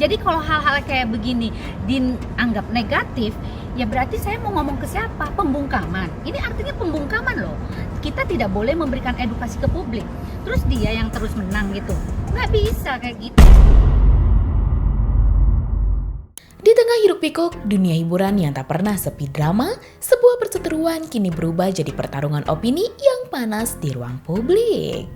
Jadi kalau hal-hal kayak begini dianggap negatif, ya berarti saya mau ngomong ke siapa? Pembungkaman. Ini artinya pembungkaman loh. Kita tidak boleh memberikan edukasi ke publik. Terus dia yang terus menang gitu. Nggak bisa kayak gitu. Di tengah hiruk-pikuk dunia hiburan yang tak pernah sepi drama, sebuah perseteruan kini berubah jadi pertarungan opini yang panas di ruang publik.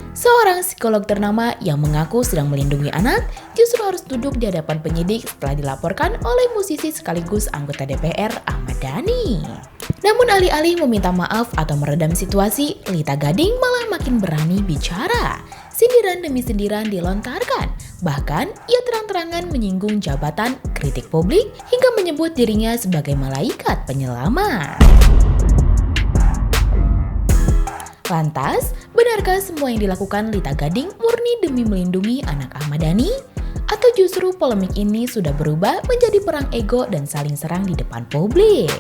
Seorang psikolog ternama yang mengaku sedang melindungi anak justru harus duduk di hadapan penyidik setelah dilaporkan oleh musisi sekaligus anggota DPR Ahmad Dhani. Namun alih-alih meminta maaf atau meredam situasi, Lita Gading malah makin berani bicara. Sindiran demi sindiran dilontarkan. Bahkan, ia terang-terangan menyinggung jabatan, kritik publik, hingga menyebut dirinya sebagai malaikat penyelamat. Lantas, benarkah semua yang dilakukan Lita Gading murni demi melindungi anak Ahmad Dhani? Atau justru polemik ini sudah berubah menjadi perang ego dan saling serang di depan publik?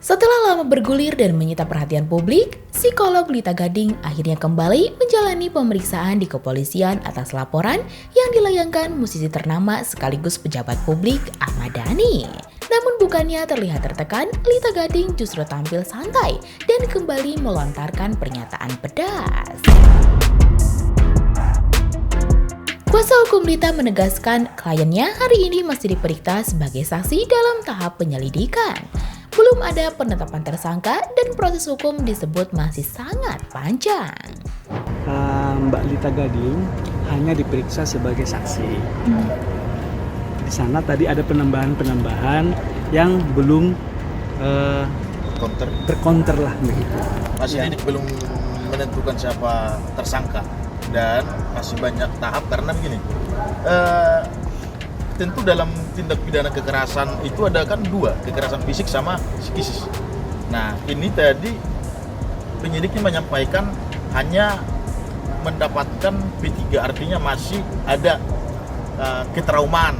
Setelah lama bergulir dan menyita perhatian publik, psikolog Lita Gading akhirnya kembali menjalani pemeriksaan di kepolisian atas laporan yang dilayangkan musisi ternama sekaligus pejabat publik Ahmad Dhani. Namun bukannya terlihat tertekan, Lita Gading justru tampil santai dan kembali melontarkan pernyataan pedas. Kuasa hukum Lita menegaskan kliennya hari ini masih diperiksa sebagai saksi dalam tahap penyelidikan. Belum ada penetapan tersangka dan proses hukum disebut masih sangat panjang. Mbak Lita Gading hanya diperiksa sebagai saksi. Di sana tadi ada penambahan yang belum berkonter lah begitu. Masih belum menentukan siapa tersangka dan masih banyak tahap karena begini. Tentu dalam tindak pidana kekerasan itu ada kan dua, kekerasan fisik sama psikis. Nah ini tadi penyidiknya menyampaikan hanya mendapatkan P3, artinya masih ada ketraumaan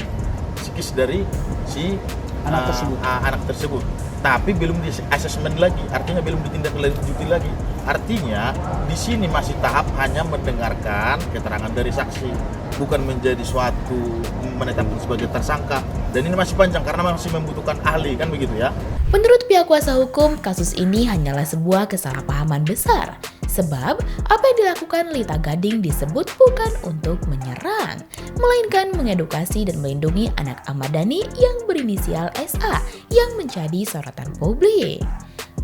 psikis dari si anak tersebut. Tapi belum di asesmen lagi, artinya belum ditindaklanjuti lagi. Artinya di sini masih tahap hanya mendengarkan keterangan dari saksi, bukan menjadi suatu menetapkan sebagai tersangka. Dan ini masih panjang karena masih membutuhkan ahli, kan begitu ya. Menurut pihak kuasa hukum, kasus ini hanyalah sebuah kesalahpahaman besar. Sebab apa yang dilakukan Lita Gading disebut bukan untuk menyerang, melainkan mengedukasi dan melindungi anak Ahmad Dhani yang berinisial SA yang menjadi sorotan publik.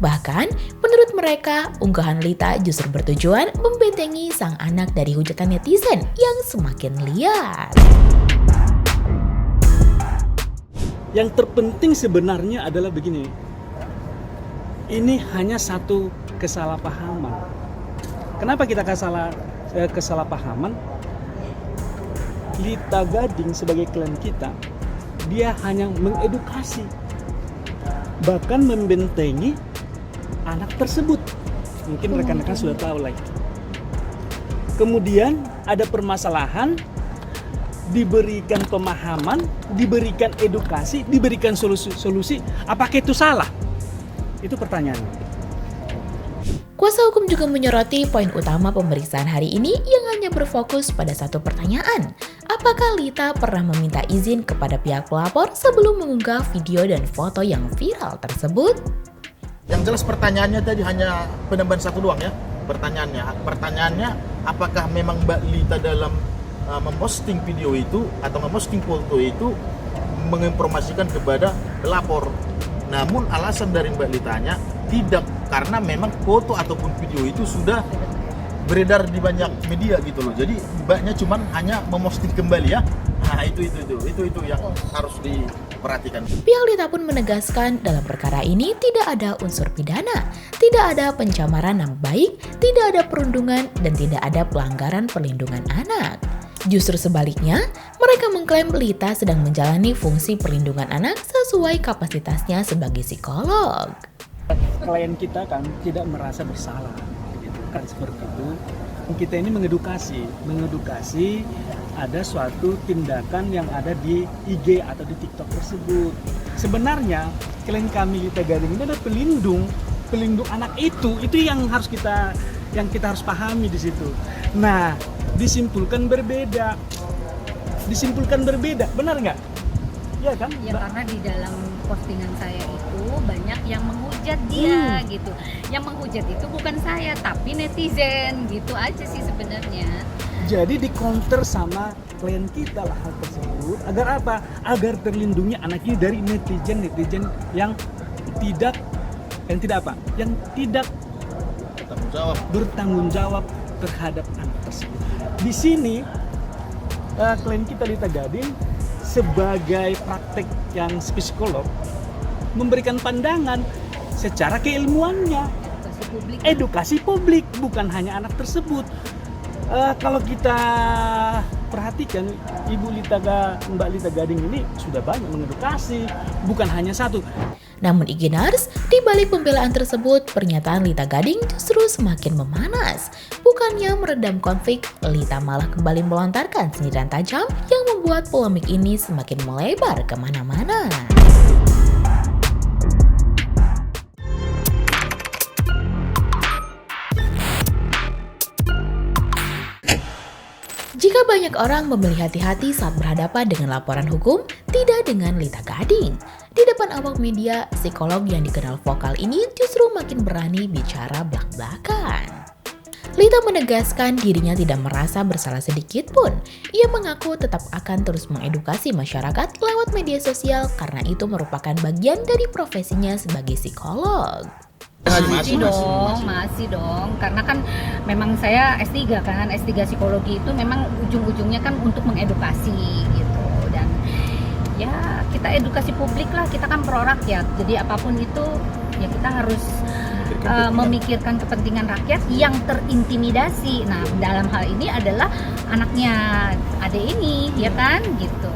Bahkan, menurut mereka, unggahan Lita justru bertujuan membentengi sang anak dari hujatan netizen yang semakin liar. Yang terpenting sebenarnya adalah begini. Ini hanya satu kesalahpahaman. Kenapa kita kesalahpahaman? Lita Gading sebagai klien kita, dia hanya mengedukasi, bahkan membentengi anak tersebut. Mungkin rekan-rekan sudah tahu lah itu. Kemudian ada permasalahan, diberikan pemahaman, diberikan edukasi, diberikan solusi. Apakah itu salah? Itu pertanyaannya. Kuasa hukum juga menyoroti poin utama pemeriksaan hari ini yang hanya berfokus pada satu pertanyaan. Apakah Lita pernah meminta izin kepada pihak pelapor sebelum mengunggah video dan foto yang viral tersebut? Yang jelas pertanyaannya tadi hanya penambahan satu doang ya. Pertanyaannya apakah memang Mbak Lita dalam memposting video itu atau memposting foto itu menginformasikan kepada pelapor. Namun alasan dari Mbak Litanya tidak, karena memang foto ataupun video itu sudah beredar di banyak media gitu loh. Jadi Mbaknya cuman hanya memposting kembali ya. Nah itu yang harus diperhatikan. Pihak Lita pun menegaskan dalam perkara ini tidak ada unsur pidana, tidak ada pencemaran nama baik, tidak ada perundungan, dan tidak ada pelanggaran perlindungan anak. Justru sebaliknya, mereka mengklaim Lita sedang menjalani fungsi perlindungan anak sesuai kapasitasnya sebagai psikolog. Klien kita kan tidak merasa bersalah, gitu kan seperti itu. kita ini mengedukasi ada suatu tindakan yang ada di IG atau di TikTok tersebut. Sebenarnya klien kami Lita Gading ini adalah pelindung anak itu yang kita harus pahami di situ. Nah, disimpulkan berbeda, benar nggak? Ya kan? Ya karena di dalam postingan saya itu banyak yang menghujat dia gitu. Yang menghujat itu bukan saya tapi netizen gitu aja sih sebenarnya. Jadi di counter sama klien kita lah hal tersebut. Agar apa? Agar terlindungi anak ini dari netizen yang tidak bertanggung jawab terhadap anak tersebut. Di sini klien kita Lita Gading sebagai praktek yang psikolog memberikan pandangan secara keilmuannya, edukasi publik bukan hanya anak tersebut. Kalau kita perhatikan Mbak Lita Gading ini sudah banyak mengedukasi, bukan hanya satu. Namun Igenars, di balik pembelaan tersebut, pernyataan Lita Gading justru semakin memanas. Bukannya meredam konflik, Lita malah kembali melontarkan sindiran tajam yang membuat polemik ini semakin melebar kemana-mana. Jika banyak orang memilih hati-hati saat berhadapan dengan laporan hukum, tidak dengan Lita Gading. Di depan awak media, psikolog yang dikenal vokal ini justru makin berani bicara belak-belakan. Lita menegaskan dirinya tidak merasa bersalah sedikit pun. Ia mengaku tetap akan terus mengedukasi masyarakat lewat media sosial karena itu merupakan bagian dari profesinya sebagai psikolog. Masih dong, karena kan memang saya S3 kan, S3 psikologi itu memang ujung-ujungnya kan untuk mengedukasi gitu. Dan ya kita edukasi publik lah, kita kan pro rakyat, jadi apapun itu ya kita harus memikirkan kepentingan rakyat yang terintimidasi. Nah, dalam hal ini adalah anaknya Ade ini, ya kan gitu.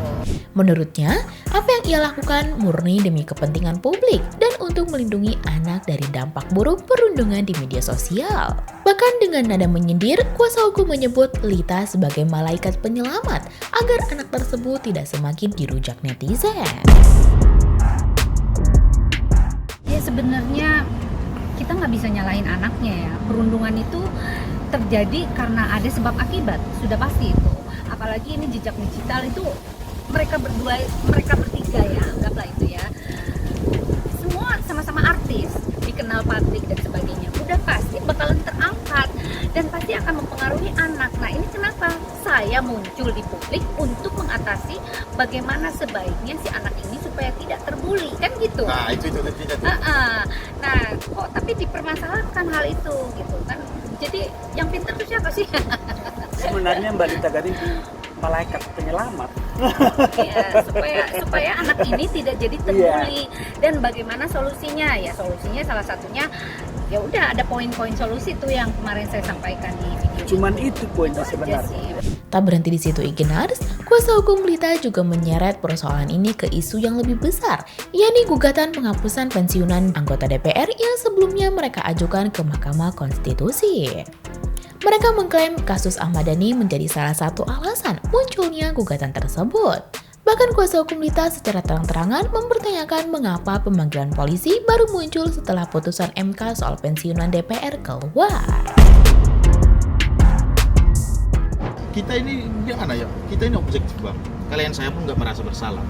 Menurutnya, apa yang ia lakukan murni demi kepentingan publik dan untuk melindungi anak dari dampak buruk perundungan di media sosial. Bahkan dengan nada menyindir, kuasa hukum menyebut Lita sebagai malaikat penyelamat agar anak tersebut tidak semakin dirujak netizen. Ya sebenarnya kita nggak bisa nyalahin anaknya ya. Perundungan itu terjadi karena ada sebab akibat, sudah pasti itu. Apalagi ini jejak digital itu mereka bertiga ya, anggaplah itu ya. Semua sama-sama artis, dikenal publik dan sebagainya. Udah pasti bakalan terangkat dan pasti akan mempengaruhi anak. Nah, ini kenapa saya muncul di publik untuk mengatasi bagaimana sebaiknya si anak ini supaya tidak terbuli, kan gitu. Nah, itu tuh. Nah, kok tapi dipermasalahkan hal itu gitu kan. Jadi yang pintar tuh siapa sih? Sebenarnya Mbak Lita Gading malaikat penyelamat. Ya, supaya anak ini tidak jadi terbuli. Dan bagaimana solusinya? Ya solusinya salah satunya ya udah ada poin-poin solusi tuh yang kemarin saya sampaikan di video. Cuman itu poinnya sebenarnya. Tak berhenti di situ Igenars, kuasa hukum Lita juga menyeret persoalan ini ke isu yang lebih besar, yakni gugatan penghapusan pensiunan anggota DPR yang sebelumnya mereka ajukan ke Mahkamah Konstitusi. Mereka mengklaim kasus Ahmad Dhani menjadi salah satu alasan munculnya gugatan tersebut. Bahkan kuasa hukum Lita secara terang-terangan mempertanyakan mengapa pemanggilan polisi baru muncul setelah putusan MK soal pensiunan DPR keluar. Kita ini gimana ya? Kita ini objektif bang. Kalian saya pun nggak merasa bersalah.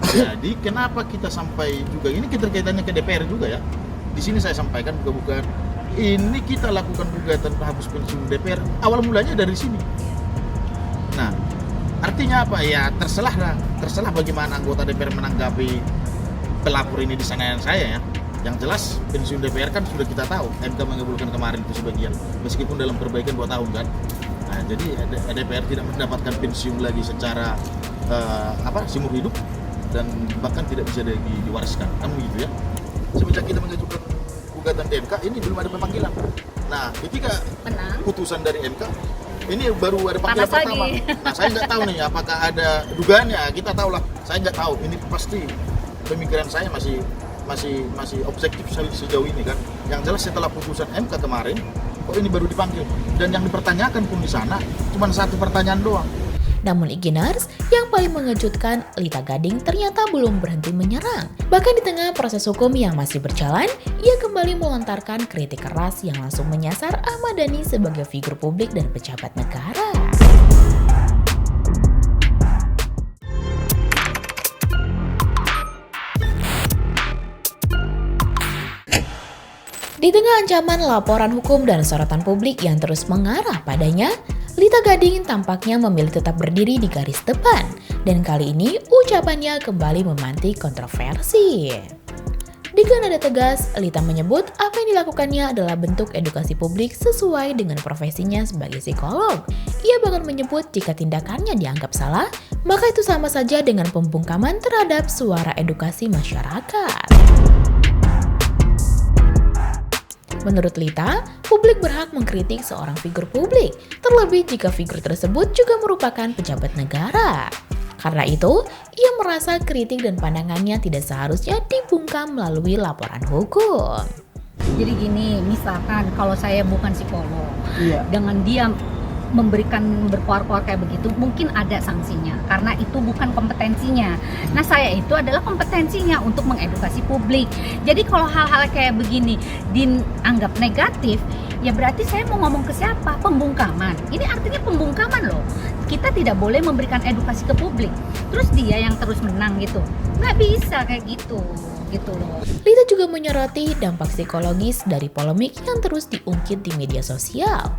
Jadi kenapa kita sampai juga ini keterkaitannya ke DPR juga ya? Di sini saya sampaikan bukan ini kita lakukan gugatan penghapus pensiun DPR awal mulanya dari sini. Nah, artinya apa ya? Terserah bagaimana anggota DPR menanggapi pelapor ini di sana saya ya. Yang jelas pensiun DPR kan sudah kita tahu MK mengabulkan kemarin itu sebagian, meskipun dalam perbaikan 2 tahun kan. Nah, jadi DPR tidak mendapatkan pensiun lagi secara seumur hidup dan bahkan tidak bisa diwariskan, kan begitu ya. Semenjak kita mengajukan gugatan di MK ini belum ada pemanggilan. Nah, ketika putusan dari MK ini baru ada panggilan pertama. Nah, saya nggak tahu nih apakah ada dugaannya. Kita tahu lah. Saya nggak tahu. Ini pasti pemikiran saya masih objektif sejauh ini kan. Yang jelas setelah putusan MK kemarin kok ini baru dipanggil, dan yang dipertanyakan pun di sana cuma satu pertanyaan doang. Namun Iginars, yang paling mengejutkan, Lita Gading ternyata belum berhenti menyerang. Bahkan di tengah proses hukum yang masih berjalan, ia kembali melontarkan kritik keras yang langsung menyasar Ahmad Dhani sebagai figur publik dan pejabat negara. Di tengah ancaman laporan hukum dan sorotan publik yang terus mengarah padanya, Lita Gading tampaknya memilih tetap berdiri di garis depan, dan kali ini ucapannya kembali memantik kontroversi. Dengan nada tegas, Lita menyebut apa yang dilakukannya adalah bentuk edukasi publik sesuai dengan profesinya sebagai psikolog. Ia bahkan menyebut jika tindakannya dianggap salah, maka itu sama saja dengan pembungkaman terhadap suara edukasi masyarakat. Menurut Lita, publik berhak mengkritik seorang figur publik, terlebih jika figur tersebut juga merupakan pejabat negara. Karena itu, ia merasa kritik dan pandangannya tidak seharusnya dibungkam melalui laporan hukum. Jadi gini, misalkan kalau saya bukan psikolog, Iya. dengan dia memberikan berkuar-kuar kayak begitu, mungkin ada sanksinya karena itu bukan kompetensinya. Nah, saya itu adalah kompetensinya untuk mengedukasi publik. Jadi kalau hal-hal kayak begini dianggap negatif, ya berarti saya mau ngomong ke siapa? Pembungkaman. Ini artinya pembungkaman loh. Kita tidak boleh memberikan edukasi ke publik. Terus dia yang terus menang gitu. Nggak bisa kayak gitu loh. Lita juga menyoroti dampak psikologis dari polemik yang terus diungkit di media sosial.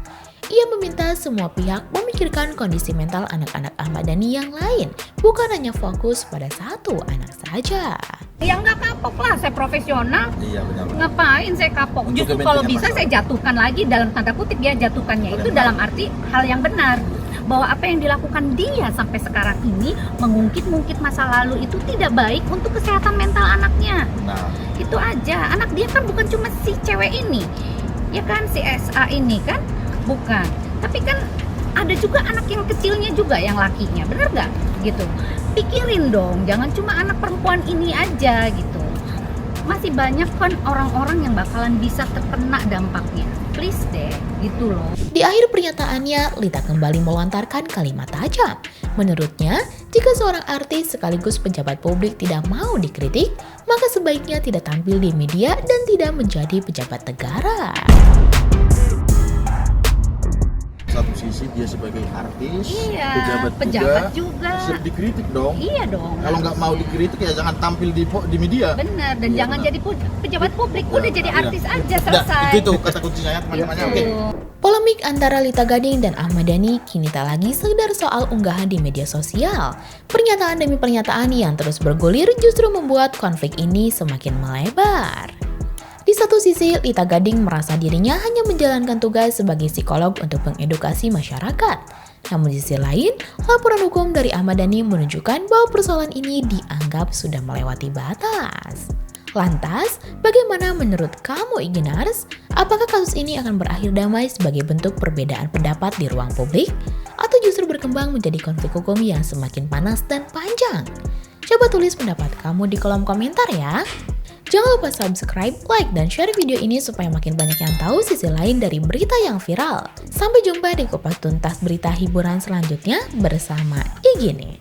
Ia meminta semua pihak memikirkan kondisi mental anak-anak Ahmad Dhani yang lain, bukan hanya fokus pada satu anak saja. Ya nggak kapok lah, saya profesional. Iya benar. Ngapain saya kapok? Untuk Justru kalau kepentingan bisa saya jatuhkan lagi, dalam tanda kutip ya, jatuhkannya itu dalam arti hal yang benar. Bahwa apa yang dilakukan dia sampai sekarang ini mengungkit-ungkit masa lalu itu tidak baik untuk kesehatan mental anaknya. Nah, Itu aja. Anak dia kan bukan cuma si cewek ini, ya kan, si SA ini kan, bukan. Tapi kan ada juga anak yang kecilnya juga yang lakinya, bener nggak? Gitu. Pikirin dong, jangan cuma anak perempuan ini aja gitu. Masih banyak kan orang-orang yang bakalan bisa terkena dampaknya. Please deh, gitu loh. Di akhir pernyataannya, Lita kembali melontarkan kalimat tajam. Menurutnya, jika seorang artis sekaligus pejabat publik tidak mau dikritik, maka sebaiknya tidak tampil di media dan tidak menjadi pejabat negara. satu sisi dia sebagai artis, Iya, pejabat juga. Siap dikritik dong. Iya dong. Kalau nggak mau dikritik ya jangan tampil di media. Benar, dan Iya, jangan benar. jadi pejabat publik, udah jadi Iya. artis aja, Nah, selesai. itu kata kuncinya ya teman-temannya. Oke. Polemik antara Lita Gading dan Ahmad Dhani kini tak lagi sekedar soal unggahan di media sosial. Pernyataan demi pernyataan yang terus bergulir justru membuat konflik ini semakin melebar. Di satu sisi, Lita Gading merasa dirinya hanya menjalankan tugas sebagai psikolog untuk mengedukasi masyarakat. Namun di sisi lain, laporan hukum dari Ahmad Dhani menunjukkan bahwa persoalan ini dianggap sudah melewati batas. Lantas, bagaimana menurut kamu Iginars? Apakah kasus ini akan berakhir damai sebagai bentuk perbedaan pendapat di ruang publik? Atau justru berkembang menjadi konflik hukum yang semakin panas dan panjang? Coba tulis pendapat kamu di kolom komentar ya. Jangan lupa subscribe, like, dan share video ini supaya makin banyak yang tahu sisi lain dari berita yang viral. Sampai jumpa di kupas tuntas berita hiburan selanjutnya bersama Igini.